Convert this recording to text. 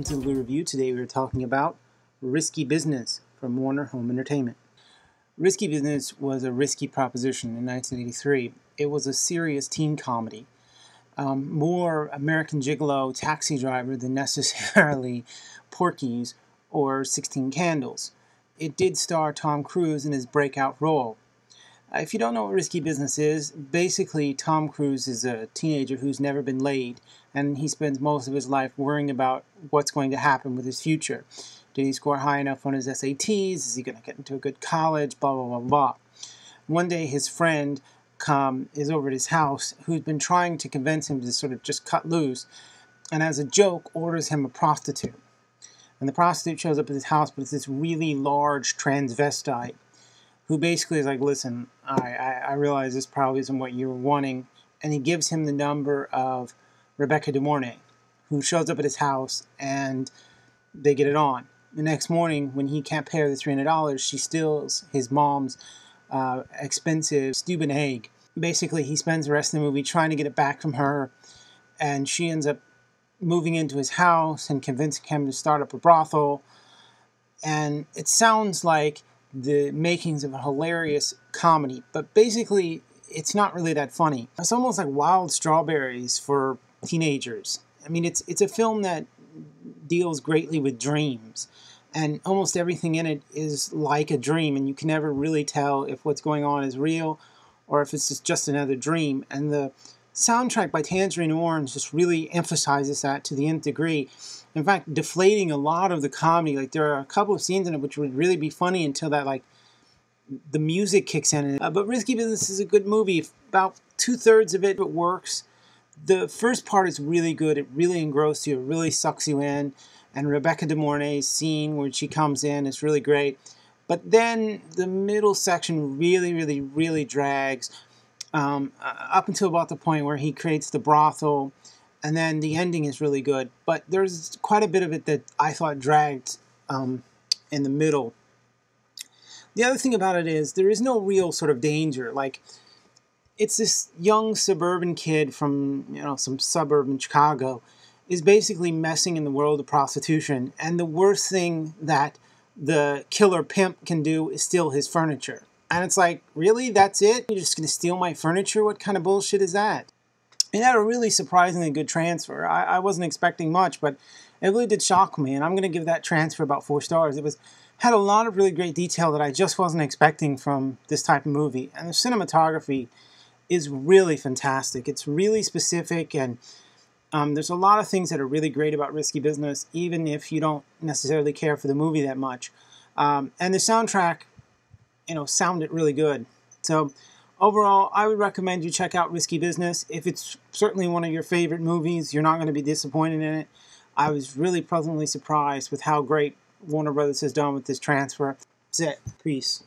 to the Blu-Review. Today we are talking about Risky Business from Warner Home Entertainment. Risky Business was a risky proposition in 1983. It was a serious teen comedy. More American Gigolo, Taxi Driver than necessarily Porky's or 16 Candles. It did star Tom Cruise in his breakout role. If you don't know what Risky Business is, basically Tom Cruise is a teenager who's never been laid, and he spends most of his life worrying about what's going to happen with his future. Did he score high enough on his SATs? Is he going to get into a good college? Blah, blah, blah, blah. One day his friend is over at his house, who's been trying to convince him to sort of just cut loose, and as a joke orders him a prostitute. And the prostitute shows up at his house, but it's this really large transvestite who basically is like, listen, I realize this probably isn't what you were wanting. And he gives him the number of Rebecca De Mornay, who shows up at his house, and they get it on. The next morning, when he can't pay her the $300, she steals his mom's expensive Steuben egg. Basically, he spends the rest of the movie trying to get it back from her, and she ends up moving into his house and convincing him to start up a brothel. And it sounds like the makings of a hilarious comedy, but basically it's not really that funny. It's almost like Wild Strawberries for teenagers. I mean, it's a film that deals greatly with dreams, and almost everything in it is like a dream, and you can never really tell if what's going on is real or if it's just another dream. And the soundtrack by Tangerine Orange just really emphasizes that to the nth degree. In fact, deflating a lot of the comedy. Like, there are a couple of scenes in it which would really be funny until that, like, the music kicks in. But Risky Business is a good movie. About 2/3 of it works. The first part is really good. It really engrosses you. It really sucks you in. And Rebecca De Mornay's scene where she comes in is really great. But then the middle section really drags up until about the point where he creates the brothel. And then the ending is really good. But there's quite a bit of it that I thought dragged in the middle. The other thing about it is there is no real sort of danger. Like, it's this young suburban kid from, some suburb in Chicago is basically messing in the world of prostitution. And the worst thing that the killer pimp can do is steal his furniture. And it's like, really? That's it? You're just going to steal my furniture? What kind of bullshit is that? It had a really surprisingly good transfer. I wasn't expecting much, but it really did shock me, and I'm going to give that transfer about 4 stars. It had a lot of really great detail that I just wasn't expecting from this type of movie, and the cinematography is really fantastic. It's really specific, and there's a lot of things that are really great about Risky Business, even if you don't necessarily care for the movie that much. And the soundtrack, sounded really good. So overall, I would recommend you check out Risky Business. If it's certainly one of your favorite movies, you're not going to be disappointed in it. I was really pleasantly surprised with how great Warner Brothers has done with this transfer. That's it. Peace.